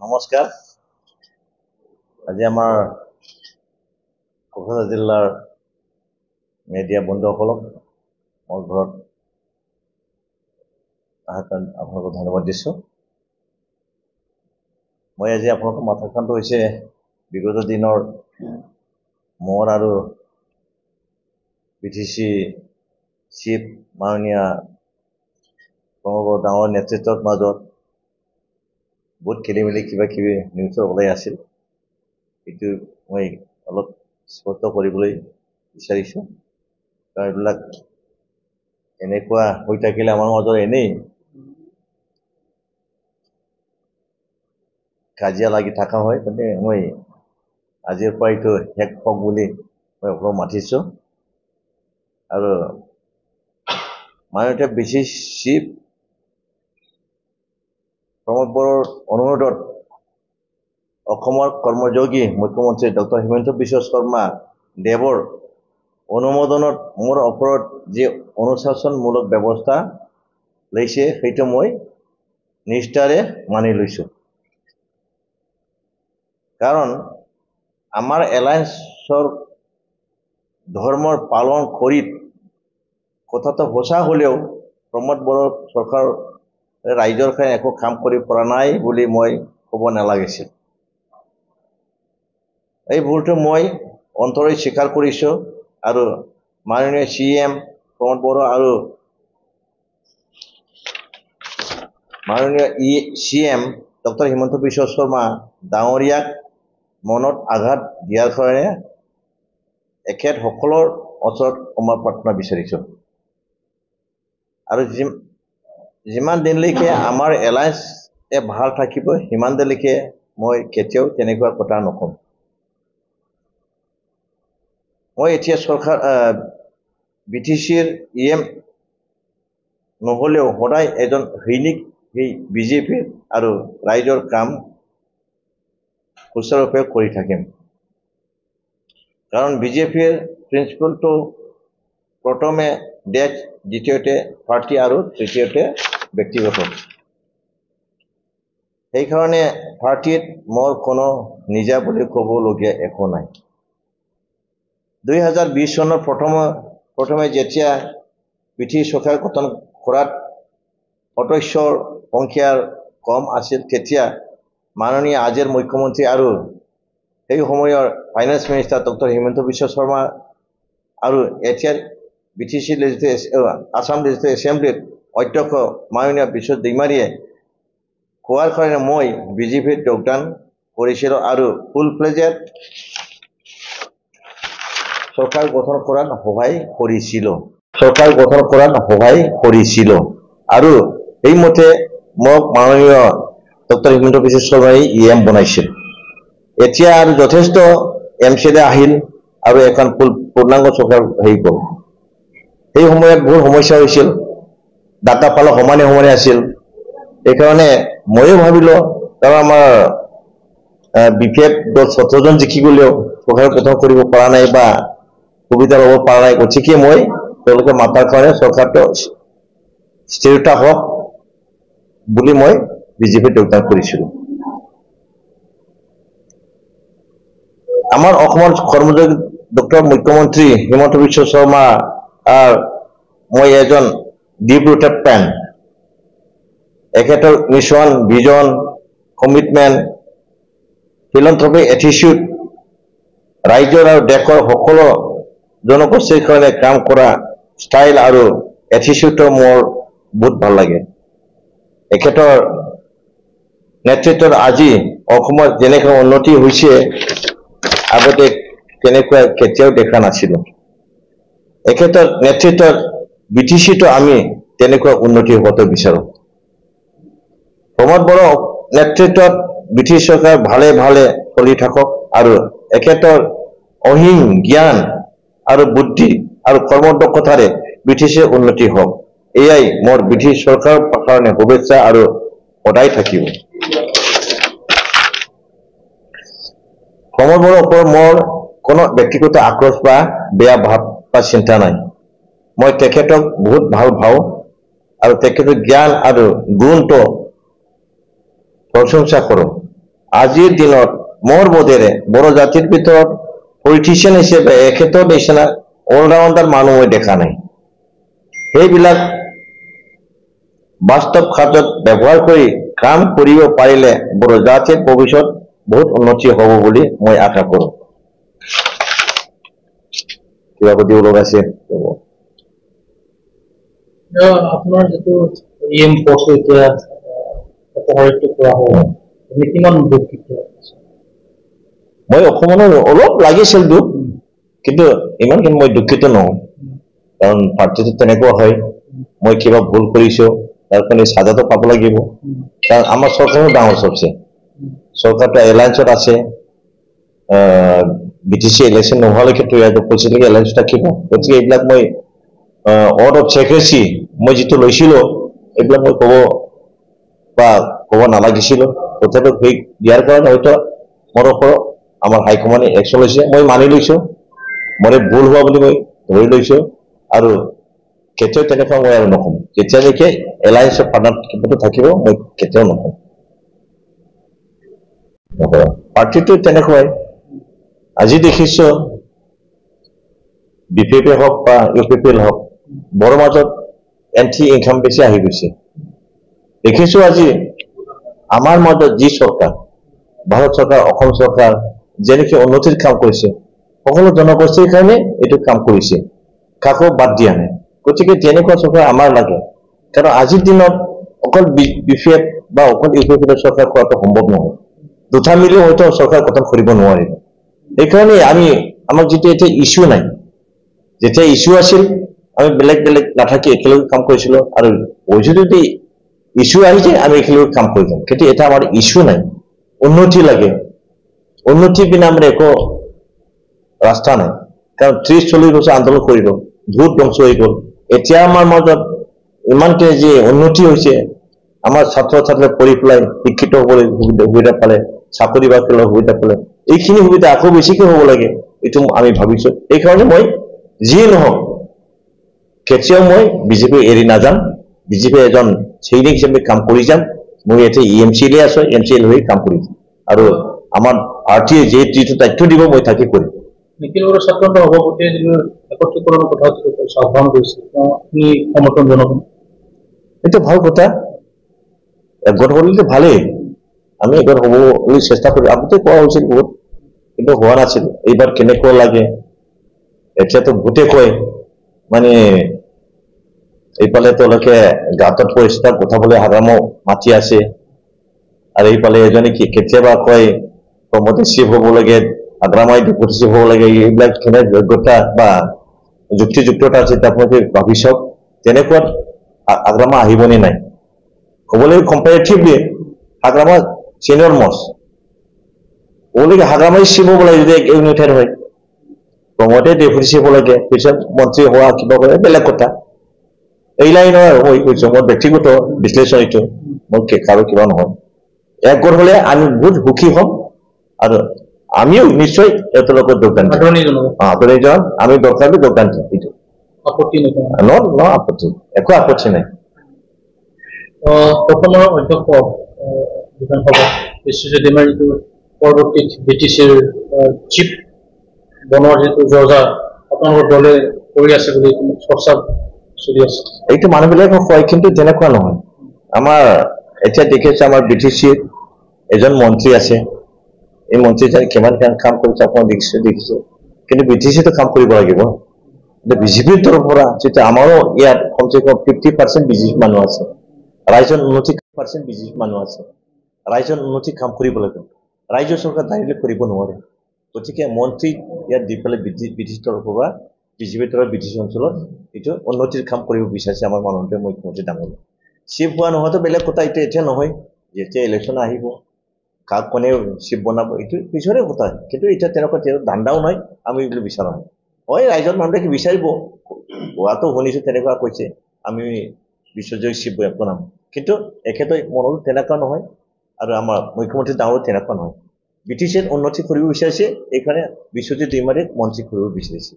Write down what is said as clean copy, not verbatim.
নমস্কাৰ। আজি আমাৰ কোকৰাঝাৰ জিলাৰ মিডিয়া বন্ধুসকলক মোৰ ঘৰত অহাৰ কাৰণে আপোনালোকক ধন্যবাদ দিছোঁ। মই আজি আপোনালোকৰ মাথাখনটো হৈছে বিগত দিনৰ মোৰ আৰু BTC চিফ মাননীয় সমগ্ৰ ডাঙৰ নেতৃত্বৰ মাজত বহুত খেলিমেলি কিবা কিবি নিউজ ওলাই আছিল। এইটো মই অলপ স্পষ্ট কৰিবলৈ বিচাৰিছোঁ। কাৰণ এইবিলাক এনেকুৱা হৈ থাকিলে আমাৰ মাজত এনেই কাজিয়া লাগি থকা হয়। গতিকে মই আজিৰ পৰা এইটো শেষ হওক বুলি মই আপোনাক মাতিছোঁ। আৰু মাননীয় BTC চিফ প্ৰমোদ বড়োৰ অনুৰোধত অসমৰ কৰ্মযোগী মুখ্যমন্ত্ৰী ডক্টৰ হিমন্ত বিশ্ব শৰ্মা দেৱৰ অনুমোদনত মোৰ ওপৰত যি অনুশাসনমূলক ব্যৱস্থা লৈছে সেইটো মই নিষ্ঠাৰে মানি লৈছোঁ। কাৰণ আমাৰ এলায়েন্সৰ ধৰ্মৰ পালন কৰি কথাটো সঁচা হ'লেও প্ৰমোদ বড়ো চৰকাৰ ৰাইজৰ কাৰণে একো কাম কৰি পৰা নাই বুলি মই ক'ব নালাগিছিল। এই ভুলটো মই অন্তৰে স্বীকাৰ কৰিছোঁ আৰু মাননীয় CM প্ৰমোদ বড়ো আৰু মাননীয় CM ডক্টৰ হিমন্ত বিশ্ব শৰ্মা ডাঙৰীয়াক মনত আঘাত দিয়াৰ কাৰণে এখেতসকলৰ ওচৰত ক্ষমা প্ৰাৰ্থনা বিচাৰিছোঁ। আৰু যিমান দিনলৈকে আমাৰ এলায়েন্স ভাল থাকিব সিমান দিনলৈকে মই কেতিয়াও তেনেকুৱা কথা নকম। মই এতিয়া চৰকাৰ BTCৰ EM নহ'লেও সদায় এজন সৈনিক সেই BJPৰ আৰু ৰাইজৰ কাম সুচাৰুৰূপে কৰি থাকিম। কাৰণ BJPৰ প্ৰিন্সিপালটো প্ৰথমে দেশ, দ্বিতীয়তে পাৰ্টি আৰু তৃতীয়তে ব্যক্তিগত। সেইকাৰণে পাৰ্টিত মোৰ কোনো নিজা বুলি ক'বলগীয়া একো নাই। 2020 চনৰ প্ৰথমে যেতিয়া BTC চৰকাৰ গঠন কৰাত সদস্যৰ সংখ্যা কম আছিল, তেতিয়া মাননীয় আজিৰ মুখ্যমন্ত্ৰী আৰু সেই সময়ৰ finance minister doctor Himanta Biswa Sarma আৰু এতিয়াৰ BTC আসাম লেজিসলেটিভ এছেম্বলিৰ অধ্যক্ষ মাননীয় বিশ্বজিৎ দৈমাৰীয়ে কোৱাৰ কাৰণে মই BJPত যোগদান কৰিছিলোঁ আৰু ফুল ফ্লেজেড চৰকাৰ গঠন কৰাত সহায় কৰিছিলোঁ। আৰু সেইমতে মোক মাননীয় ডক্টৰ হিমন্ত বিশ্ব শৰ্মাই EM বনাইছিল। এতিয়া আৰু যথেষ্ট MCD আহিল আৰু এখন পূৰ্ণাংগ চৰকাৰ হৈ গ'ল। সেই সময়ত বহুত সমস্যা হৈছিল, ডাটা পালা সমানে আছিল। সেইকাৰণে ময়ো ভাবিলোঁ, কাৰণ আমাৰ BPF 17জন জিকি গ'লেও চৰকাৰ গঠন কৰিব পৰা নাই বা সুবিধা ল'ব পৰা নাই। গতিকে মই তেওঁলোকে মাতাৰ কাৰণে চৰকাৰটো স্থিৰতা হওক বুলি মই BJPত যোগদান কৰিছিলোঁ। আমাৰ অসমৰ কৰ্মযোগী ডক্টৰ মুখ্যমন্ত্ৰী হিমন্ত বিশ্ব শৰ্মা মই এজন ডিপ ৰুটেড ফ্ৰেণ্ড। এখেতৰ মিছন, ভিজন, কমিটমেণ্ট, ফিলন্থ্ৰপিক এটিটিউড, ৰাইজৰ আৰু দেশৰ সকলো জনগোষ্ঠীৰ কাৰণে কাম কৰা ষ্টাইল আৰু এটিটিউডটো মোৰ বহুত ভাল লাগে। এখেতৰ নেতৃত্বত আজি অসমৰ যেনেকৈ উন্নতি হৈছে আগতে তেনেকুৱা কেতিয়াও দেখা নাছিলোঁ। এখেতৰ নেতৃত্বত BTCটো আমি তেনেকুৱা উন্নতি হ'বলৈ বিচাৰোঁ। প্ৰমোদ বড়ো নেতৃত্বত BTC চৰকাৰ ভালে চলি থাকক আৰু এখেতৰ অহিং জ্ঞান আৰু বুদ্ধি আৰু কৰ্মদক্ষতাৰে BTCৰ উন্নতি হওক। এয়াই মোৰ BTC চৰকাৰৰ কাৰণে শুভেচ্ছা আৰু সদায় থাকিব। প্ৰমোদ বড়োৰ ওপৰত মোৰ কোনো ব্যক্তিগত আক্ৰোশ বা বেয়া ভাৱ বা চিন্তা নাই। মই তেখেতক বহুত ভাল পাওঁ আৰু তেখেতৰ জ্ঞান আৰু গুণটো প্ৰশংসা কৰোঁ। আজিৰ দিনত মোৰ বোধেৰে বড়ো জাতিৰ ভিতৰত পলিটিচিয়ান হিচাপে এখেতৰ নিচিনা অলৰাউণ্ডাৰ মানুহ মই দেখা নাই সেইবিলাক বাস্তৱ খাতত ব্যৱহাৰ কৰি কাম কৰিব পাৰিলে বড়ো জাতিৰ ভৱিষ্যত বহুত উন্নতি হ'ব বুলি মই আশা কৰোঁ কিবা সুধিব লগা আছে আপোনাৰ যেটো ইএম পষ্ট এতিয়া অপহৰিত কৰা হ'ল কিমান দুখিত মই অকমানো অলপ লাগিছিল দুখ কিন্তু ইমানখিনি মই দুখিত নহওঁ কাৰণ পাৰ্টিটো তেনেকুৱা হয় মই কিবা ভুল কৰিছো তাৰ কাৰণে সাজাটো পাব লাগিব কাৰণ আমাৰ চৰকাৰো ডাঙৰ চবচে চৰকাৰটো এলায়েন্সত আছে বিটিসি ইলেকশন নোহোৱালৈকে তৈয়াৰ কৰিছিলেগে এলায়েন্স থাকিব গতিকে এইবিলাক মই অৰ্ড অফ সেক্ৰেসি মই যেটো লৈছিলো এইবিলাক মই ক'ব নালাগিছিল তথাপি সেই দিয়াৰ কাৰণে হয়তো মোৰ ওপৰত আমাৰ হাইকমান্ডে একশন লৈছে মই মানি লৈছো মই ভুল হোৱা বুলি মই ধৰি লৈছো আৰু কেতিয়াও তেনেকুৱা মই আৰু নকম যেতিয়ালৈকে এলায়েন্সৰ পাৰ্টনাৰশ্বিপটো থাকিব মই কেতিয়াও নকম পাৰ্টিটো তেনেকুৱাই আজি দেখিছো বিপিপি হওক বা ইউপিপিএল হওক বড়ো মাজত এন্টি ইনকাম বেছি আহি গৈছে দেখিছো আজি আমাৰ মাজত যি চৰকাৰ ভাৰত চৰকাৰ অসম চৰকাৰ যেনেকৈ উন্নতিৰ কাম কৰিছে সকলো জনগোষ্ঠীৰ কাৰণে এইটো কাম কৰিছে কাকো বাদ দিয়া নাই গতিকে তেনেকুৱা চৰকাৰ আমাৰ লাগে কাৰণ আজিৰ দিনত অকল বিপিএফ বা অকল ইউপিপিএল চৰকাৰ কৰাটো সম্ভৱ নহয় দুটা মিলি হয়তো চৰকাৰ গঠন কৰিব নোৱাৰিব এইকাৰণে আমাৰ যেটো এটা ইস্যু নাই যেতিয়া ইস্যু আছিল আমি বেলেগ বেলেগ নাথাকি একেলগে কাম কৰিছিলো আৰু যদি ইস্যু আহিছে আমি একেলগে কাম কৰি যাম কিন্তু এটা আমাৰ ইস্যু নাই উন্নতি লাগে উন্নতি বিনা আমাৰ একো ৰাস্তা নাই কাৰণ 30-40 বছৰ আন্দোলন কৰিলো ভোট ধ্বংস হৈ গ'ল এতিয়া আমাৰ মাজত ইমানতে যে উন্নতি হৈছে আমাৰ ছাত্ৰ ছাত্ৰী পঢ়ি পেলাই শিক্ষিত হ'বলৈ সুবিধা পালে চাকৰি বাকৰিৰ সুবিধা পালে এইখিনি সুবিধা আকৌ বেছিকৈ হ'ব লাগে এইটো আমি ভাবিছো এইকাৰণে মই যি নহওক কেতিয়াও মই বিজেপি এৰি নাযাম বিজেপি এজন সৈনিক হিচাপে কাম কৰি যাম মই এতিয়া ইএমচিলে আছো এমচিএল হৈ কাম কৰি আৰু আমাৰ পাৰ্টিয়ে যেটো দায়িত্ব দিব মই তাকে কৰিম নিখিল বড়ো ছাত্ৰ সভাপতিয়ে যিটো একত্ৰীকৰণৰ কথা আহ্বান কৰিছে আপুনি সমৰ্থন জনাব এটা ভাল কথা একগোট হ'লে ভালেই আমি একগোট হ'বলৈ চেষ্টা কৰি আগতে কোৱা হৈছিল বহুত কিন্তু হোৱা নাছিল এইবাৰ কেনেকুৱা লাগে এতিয়াতো গোটেই কয় মানে এইফালে তেওঁলোকে গাঁতত পৰিষ্কাৰ উঠাবলৈ হাৰামো মাতি আছে আৰু এইফালে এজনে কেতিয়াবা কয় প্ৰমোটে চিফ হ'ব লাগে আগ্ৰামাই ডিপুটি চিফ হ'ব লাগে এইবিলাক কেনে যোগ্যতা বা যুক্তিযুক্ততা আছে আপোনালোকে ভাবি চাওক তেনেকুৱা আগ্ৰামা আহিবনে নাই ক'বলৈ কম্পেৰেটিভলি আগ্ৰামা চিনিয়ৰ মষ্ট ক'বলৈ হাগ্ৰামাই চিফ হ'ব লাগে যদি ইউনিটেড হয় প্ৰমোটে ডিপুটি চিফ হ'ব লাগে পিছত মন্ত্ৰী হোৱা কিবা কৰে বেলেগ কথা এই লাইনৰ মই কৈছো মোৰ ব্যক্তিগত বিশ্লেষণ এইটো মোৰ কাৰো কিবা নহয় একগোট হ'লে আমি বহুত সুখী হ'ম আৰু আমিও নিশ্চয় এটাৰ লগত যোগদান দিম আমি দৰকাৰটো যোগদান দিম এইটো আপত্তি ন আপত্তি একো আপত্তি নাই প্ৰথমৰ অধ্যক্ষ বিধানসভা বিশ্বজিৎ ডেমাৰ যিটো পৰৱৰ্তী বিটিচিৰ চিফ বনোৱাৰ যিটো জৰ্জা আপোনালোকৰ দলে কৰি আছে বুলি চৰ্চা চলি আছে এইটো মানুহবিলাকে কয় কিন্তু তেনেকুৱা নহয় আমাৰ এতিয়া দেখিছে আমাৰ বিটিচিৰ এজন মন্ত্ৰী আছে এই মন্ত্ৰীজনে কিমান কাম কৰিছে আপোনাক দেখিছে কিন্তু বিটিচিটো কাম কৰিব লাগিব বিজেপিৰ তৰফৰ পৰা যেতিয়া আমাৰো ইয়াত কমচে কম 50% বিজেপি মানুহ আছে ৰাইজৰ 90% বিজেপি মানুহ আছে ৰাইজৰ উন্নতি কাম কৰিব লাগিব ৰাইজৰ চৰকাৰ দায়িত্ব কৰিব নোৱাৰে গতিকে মন্ত্ৰী ইয়াত দি পেলাই বিটিচিৰ তৰফৰ পৰা বিজেপিৰ তৰফৰ বিটিচি অঞ্চলত এইটো উন্নতিৰ কাম কৰিব বিচাৰিছে আমাৰ মানুহটোৱে মুখ্যমন্ত্ৰী ডাঙৰ চিফ হোৱা নহয়তো বেলেগ কথা এতিয়া নহয় যেতিয়া ইলেকশ্যন আহিব কাক কোনে চিফ বনাব এইটো পিছৰে কথা কিন্তু এতিয়া তেনেকুৱা ধান্দাও নাই আমি এইবিলাক বিচাৰা নাই হয় ৰাইজৰ মানুহে বিচাৰিব হোৱাটো শুনিছো তেনেকুৱা কৈছে আমি বিশ্বজয় চিফ বনাম কিন্তু একেতো মনত তেনেকুৱা নহয় আৰু আমাৰ মুখ্যমন্ত্ৰী ডাঙৰ তেনেকুৱা নহয় বিটিচিৰ উন্নতি কৰিব বিচাৰিছে এইকাৰণে বিশ্বজিৎ ডেমাৰে মন্ত্ৰী কৰিব বিচাৰিছে